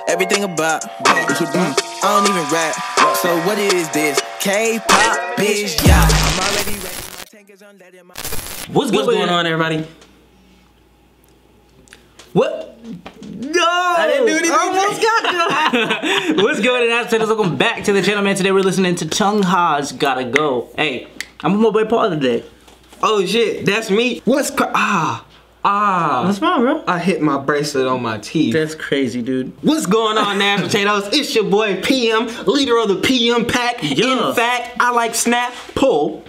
everything about I don't even rap. So what is this? K-pop, bitch, yeah. I'm already ready. My tank is unleaded. What's going on, everybody? What? No! I didn't do anything. Almost got you. What's going on, guys? Welcome back to the channel, man. Today we're listening to Chung Ha's Gotta Go. Hey, I'm with my boy Paul today. Oh shit, that's me. What's What's wrong, bro? I hit my bracelet on my teeth. That's crazy, dude. What's going on, Nash Potatoes? It's your boy PM, leader of the PM pack. Yeah. In fact, I like Snap Pull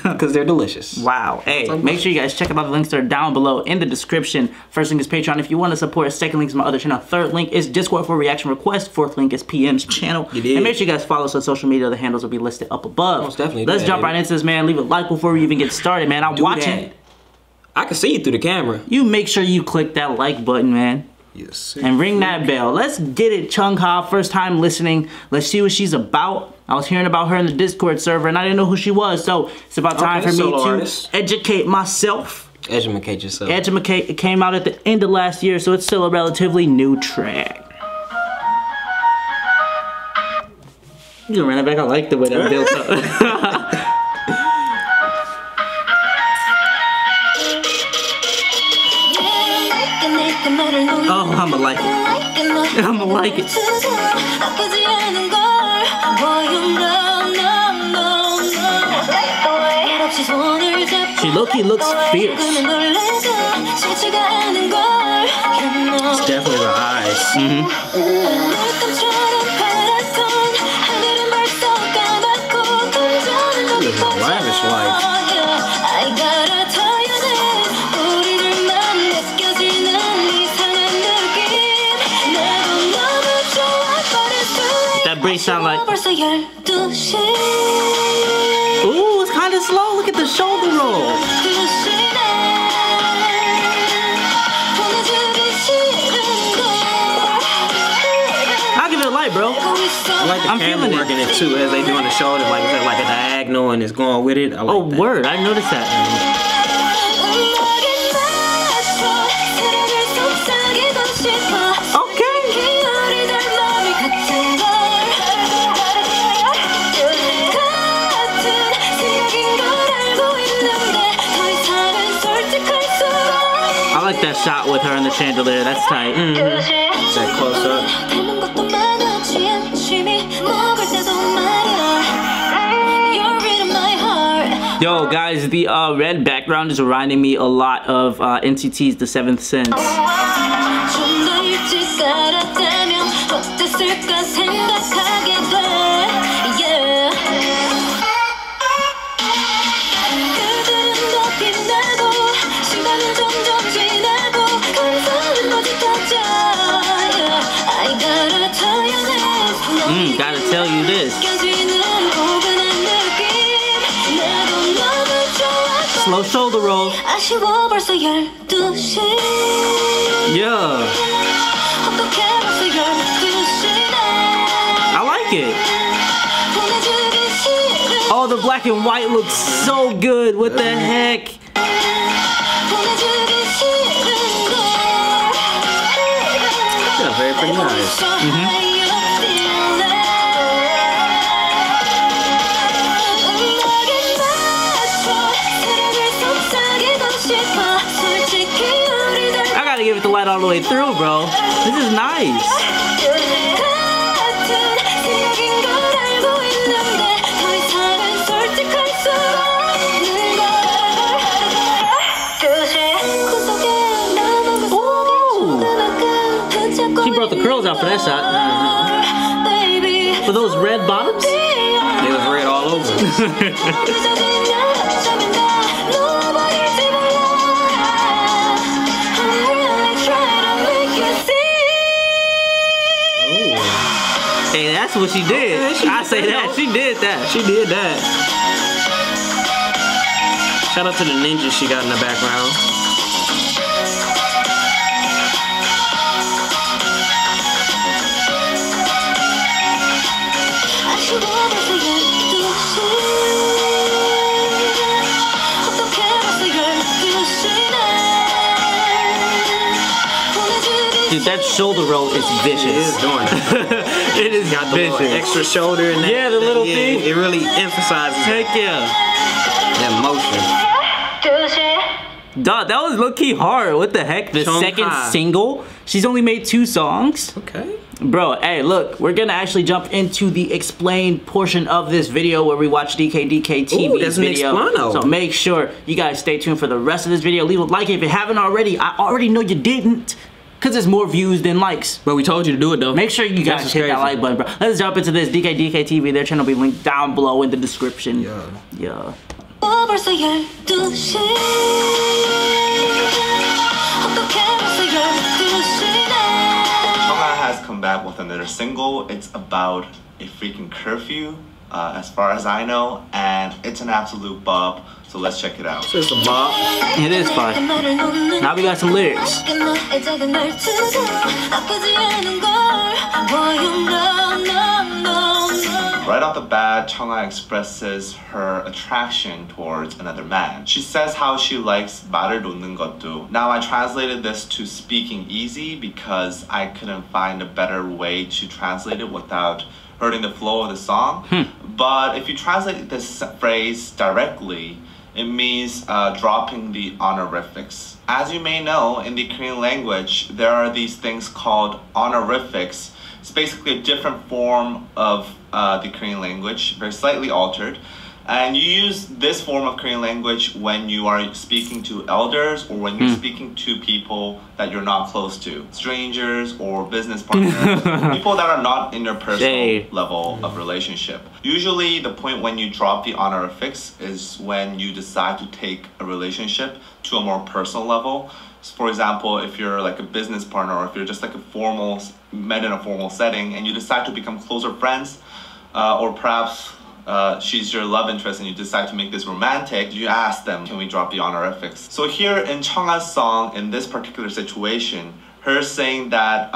because they're delicious. Wow. Hey, make sure you guys check out the links that are down below in the description. First link is Patreon if you want to support us. Second link is my other channel. Third link is Discord for reaction requests. Fourth link is PM's channel. And make sure you guys follow us on social media. The handles will be listed up above. Most definitely. Let's jump right into this, man. Leave a like before we even get started, man. I'm watching. I can see you through the camera. You make sure you click that like button, man. Yes. And ring that bell. Let's get it, Chung Ha. First time listening. Let's see what she's about. I was hearing about her in the Discord server and I didn't know who she was. So it's about time for me to educate myself. Educate yourself. Educate. It came out at the end of last year, so it's still a relatively new track. You can run it back. I like the way that built up. Oh, I'ma like it. I'ma like it. She low-key looks fierce. It's definitely the eyes. It's a lavish life. That brace sound like. Ooh, it's kind of slow. Look at the shoulder roll. I'll give it a light, bro. I like the camera working it too as they doing the shoulder, like it's like a diagonal and it's going with it. I like that. Word, I noticed that. I like that shot with her in the chandelier. That's tight. Is that close up? Yo, guys, the red background is reminding me a lot of NCT's The Seventh Sense. Gotta tell you this. Slow shoulder roll. Yeah. I like it. Oh, the black and white looks so good. What the heck? Yeah, very pretty nice. I gotta give it the light all the way through, bro. This is nice. Ooh. She brought the curls out for that shot. For those red bottoms? They was red all over. Hey, that's what she did. I say that. She did that. She did that. Shout out to the ninjas she got in the background. Dude, that shoulder roll is vicious. It is doing it. It is Got the vicious. little extra shoulder and that. Yeah, the little thing. It really emphasizes Heck yeah. that motion. Dog, that was low-key hard. What the heck? The Chung second Hai. single. She's only made 2 songs. Okay. Bro, hey, look, we're gonna actually jump into the explained portion of this video where we watch DK TV's there's an video. explano. So make sure you guys stay tuned for the rest of this video. Leave a like if you haven't already. I already know you didn't, because there's more views than likes. But we told you to do it though. Make sure you guys hit that like button, bro. Let's jump into this. DK TV, their channel will be linked down below in the description. Yeah. Has come back with another single. It's about a freaking curfew, as far as I know, and it's an absolute bop. So let's check it out. So it's a bop. It is fun. Now we got some lyrics. Right off the bat, Chung expresses her attraction towards another man. She says how she likes 말을 놓는 것도. Now I translated this to speaking easy because I couldn't find a better way to translate it without hurting the flow of the song. But if you translate this phrase directly, it means dropping the honorifics. As you may know, in the Korean language, there are these things called honorifics. It's basically a different form of the Korean language, very slightly altered. And you use this form of Korean language when you are speaking to elders or when you're speaking to people that you're not close to. Strangers or business partners, people that are not in your personal level of relationship. Usually the point when you drop the honorifics is when you decide to take a relationship to a more personal level. So for example, if you're like a business partner or if you're just like met in a formal setting and you decide to become closer friends, or perhaps she's your love interest and you decide to make this romantic, you ask them, can we drop the honorifics? So here in Chung's song, in this particular situation, her saying that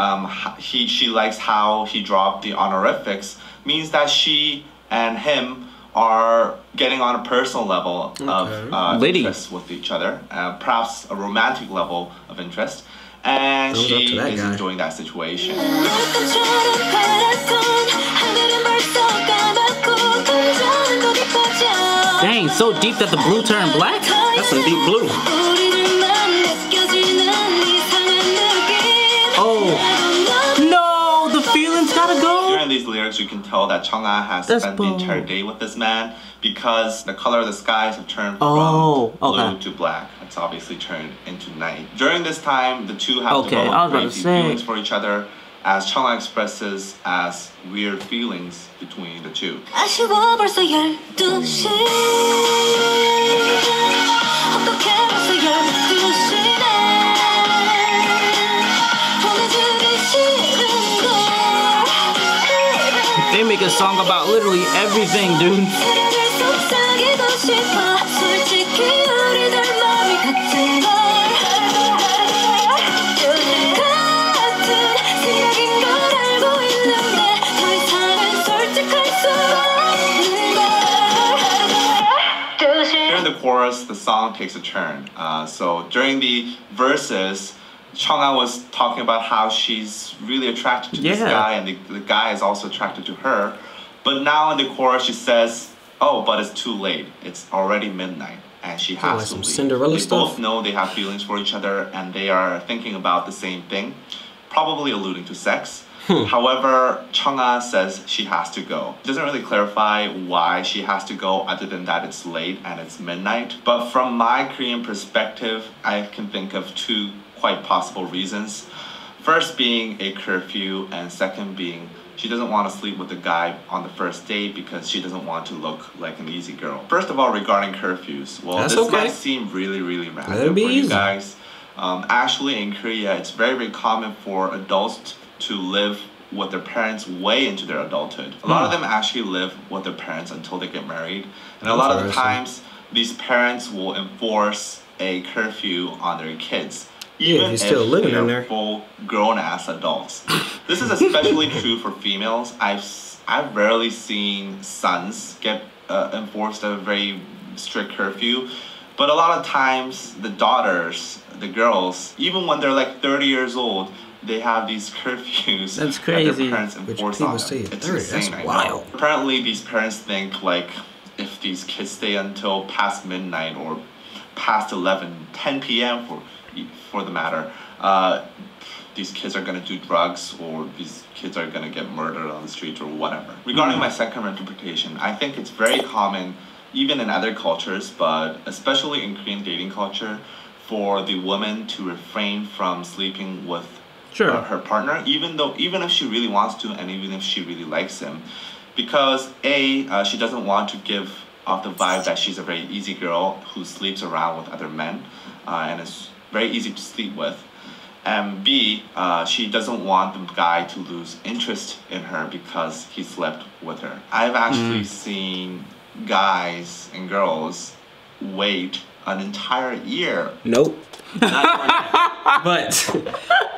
she likes how he dropped the honorifics means that she and him are getting on a personal level of interest with each other, perhaps a romantic level of interest. And she is enjoying that situation. Dang, so deep that the blue turned black? That's some deep blue. Oh. No, the feelings gotta go. During these lyrics, you can tell that Chung has spent the entire day with this man because the color of the skies have turned from blue to black. It's obviously turned into night. During this time, the two have developed great feelings for each other, as Chung expresses as weird feelings between the two. They make a song about literally everything, dude. During the chorus, the song takes a turn. So during the verses, Chung was talking about how she's really attracted to this guy and the guy is also attracted to her. But now in the chorus she says, oh, but it's too late. It's already midnight and she has to leave. Cinderella they both know they have feelings for each other and they are thinking about the same thing, probably alluding to sex. However, Chung says she has to go. She doesn't really clarify why she has to go other than that it's late and it's midnight. But from my Korean perspective, I can think of two quite possible reasons. First being a curfew and second being she doesn't want to sleep with the guy on the first date because she doesn't want to look like an easy girl. First of all, regarding curfews, well, this might seem really random for you guys. Actually, in Korea, it's very common for adults to live with their parents way into their adulthood. A lot of them actually live with their parents until they get married. And a lot of the times, these parents will enforce a curfew on their kids. Even if still living in there. Full grown-ass adults. This is especially true for females. I've rarely seen sons get enforced a very strict curfew. But a lot of times, the daughters, the girls, even when they're like 30 years old, they have these curfews That's that crazy. their parents enforce on them. It's insane. That's wild. Apparently, these parents think like if these kids stay until past midnight or past 10 p.m. for the matter, these kids are gonna do drugs or these kids are gonna get murdered on the streets or whatever. Regarding my second interpretation, I think it's very common, even in other cultures, but especially in Korean dating culture, for the woman to refrain from sleeping with her partner, even if she really wants to and even if she really likes him, because she doesn't want to give off the vibe that she's a very easy girl who sleeps around with other men and is very easy to sleep with, and B, she doesn't want the guy to lose interest in her because he slept with her. I've actually seen guys and girls wait an entire year. Nope. But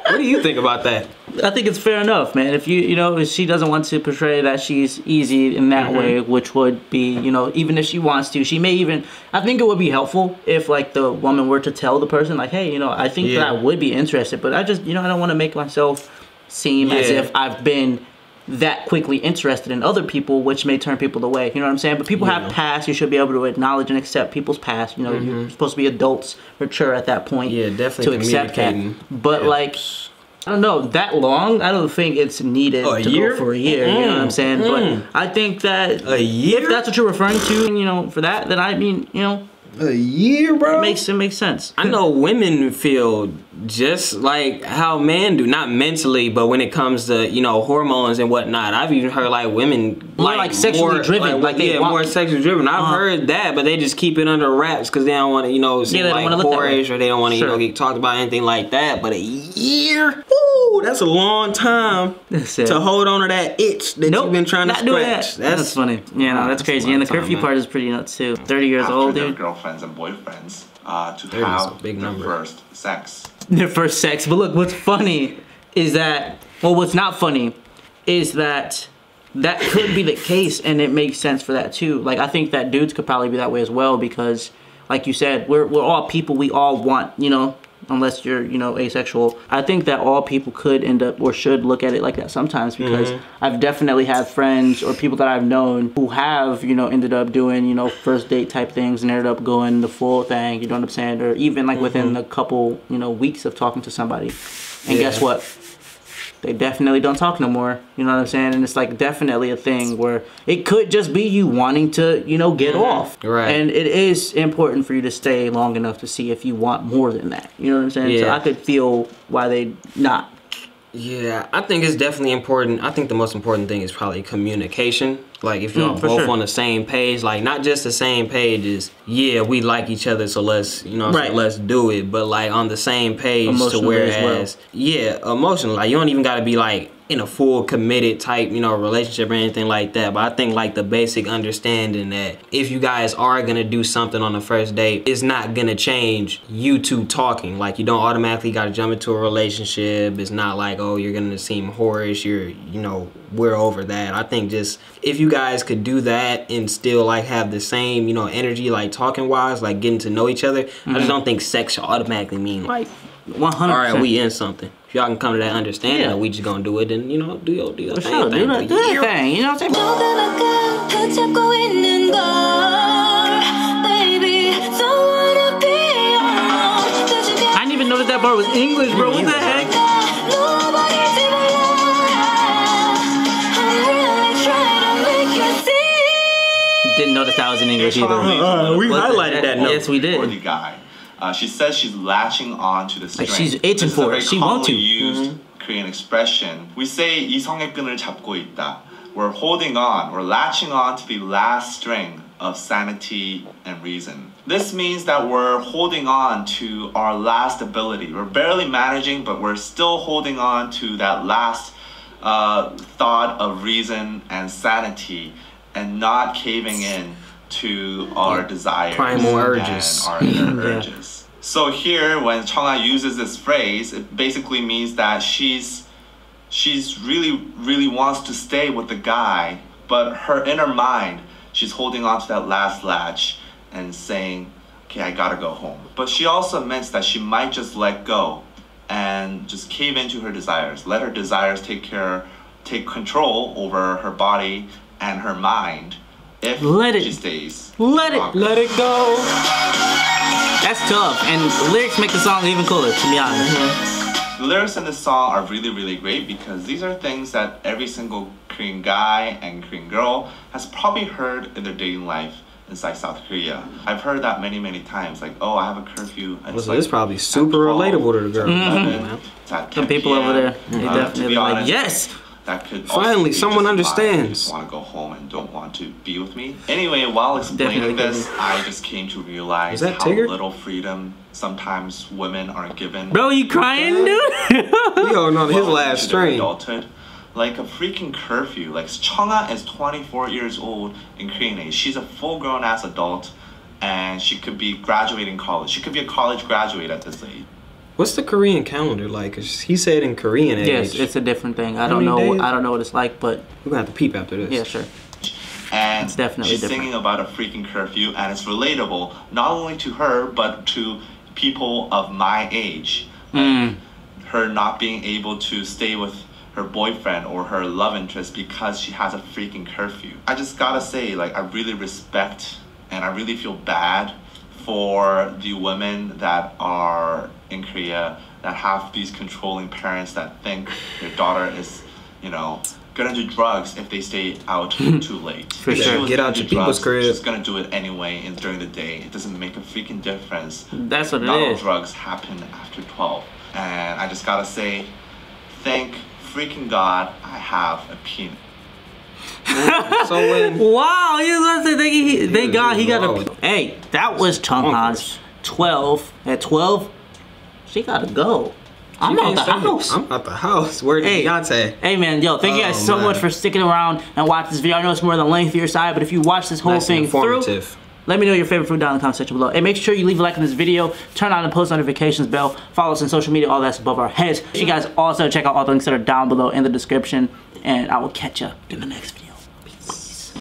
what do you think about that? I think it's fair enough, man. If if she doesn't want to portray that she's easy in that way, which would be, even if she wants to, she may even, I think it would be helpful if like the woman were to tell the person like, hey, I think that I would be interested, but I just, I don't want to make myself seem as if I've been that quickly interested in other people, which may turn people away. You know what I'm saying? But people have past. You should be able to acknowledge and accept people's past. You're supposed to be adults, mature at that point. Yeah, definitely to accept that. But like, I don't know, that long, I don't think it's needed to go for a year. You know what I'm saying? But I think that a year, if that's what you're referring to, for that, then I mean, a year, bro. It makes sense. I know women feel just like how men do, not mentally, but when it comes to hormones and whatnot. I've even heard like women like sexually driven, like they want, more sexually driven. I've heard that, but they just keep it under wraps because they don't want to seem like whorish, or they don't want to get talked about anything like that. But a year, ooh, that's a long time to hold on to that itch that you've been trying to scratch. That's funny. Yeah, no, that's crazy. And the curfew part is pretty nuts too. 30 years old, dude. Girlfriends and boyfriends to have their first sex. Their first sex. But look, what's funny is that, what's not funny is that could be the case, and it makes sense for that too. Like, I think that dudes could probably be that way as well because, like you said, we're all people. We all want, unless you're, asexual. I think that all people could end up or should look at it like that sometimes because I've definitely had friends or people that I've known who have, ended up doing, first date type things and ended up going the full thing, you know what I'm saying? Or even like within a couple, weeks of talking to somebody. And guess what? They definitely don't talk no more. You know what I'm saying? And it's like definitely a thing where it could just be you wanting to, get off. Right. And it is important for you to stay long enough to see if you want more than that. You know what I'm saying? Yeah. So I could feel why they not. Yeah, I think it's definitely important. I think the most important thing is probably communication. Like if you're both on the same page, like not just the same page is, yeah, we like each other, so let's, so let's do it. But like on the same page to whereas, emotionally, like you don't even gotta be like in a full committed type, relationship or anything like that. But I think like the basic understanding that if you guys are gonna do something on the first date, it's not gonna change you two talking. Like you don't automatically gotta jump into a relationship. It's not like, oh, you're gonna seem whorish, we're over that. I think just if you guys could do that and still like have the same, energy, like talking wise, like getting to know each other, I just don't think sex should automatically mean like 100%. All right, we in something. If y'all can come to that understanding and we just gonna do it, then do your thing. Do that thing. You know what I'm saying? I didn't even know that part was English, bro. What the heck? Didn't notice that was in English either. We highlighted that note. Yes, we did. For the guy. She says she's latching on to the string. Like she's itching for it. She wants to. Used Korean expression. We say 이성의 끈을 잡고 있다. We're holding on. We're latching on to the last string of sanity and reason. This means that we're holding on to our last ability. We're barely managing, but we're still holding on to that last thought of reason and sanity, and not caving in to our desires primal urges. and our inner urges. So here, when Chung uses this phrase, it basically means that she's really wants to stay with the guy, but her inner mind, she's holding on to that last latch and saying, okay, I gotta go home. But she also admits that she might just let go and just cave into her desires. Let her desires take control over her body and her mind if she stays. Let it go. That's tough, and the lyrics make the song even cooler, to be honest. The lyrics in this song are really, really great because these are things that every single Korean guy and Korean girl has probably heard in their dating life inside South Korea. I've heard that many, many times. Like, oh, I have a curfew. And it's probably super relatable to the girl. It's at 10 The people over there, they definitely honest, like, yes! That could finally someone understands. Just want to go home and don't want to be with me. Anyway, while explaining this, I just came to realize how little freedom sometimes women are given. Bro, you crying, dude? Yo, no, his last strain. Adulthood. Like a freaking curfew. Like Chung is 24 years old in Korean age. She's a full-grown ass adult, and she could be graduating college. She could be a college graduate at this age. What's the Korean calendar like? He said in Korean age. Yes, it's a different thing. I don't know. I don't know what it's like, but we're gonna have to peep after this. Yeah, sure. And it's definitely she's singing about a freaking curfew, and it's relatable not only to her but to people of my age. Like her not being able to stay with her boyfriend or her love interest because she has a freaking curfew. I just gotta say, like, I really respect and I really feel bad for the women that are in Korea that have these controlling parents that think their daughter is, you know, gonna do drugs if they stay out too late. For sure. Get out your people's crib. She's gonna do it anyway and during the day. It doesn't make a freaking difference. That's what it is. Not all drugs happen after 12. And I just gotta say, thank freaking God I have a penis. Wow, you was gonna say thank God he got a. Hey, that was Chunghan's 12. At 12, she gotta go. I'm out the house. I'm out the house. Where did Beyonce? Hey man, yo, thank you guys so much for sticking around and watching this video. I know it's more on the lengthier side, but if you watch this whole thing through, let me know your favorite food down in the comment section below. And make sure you leave a like on this video, turn on the post notifications bell, follow us on social media, all that's above our heads. You guys also check out all the links that are down below in the description, and I will catch you in the next video.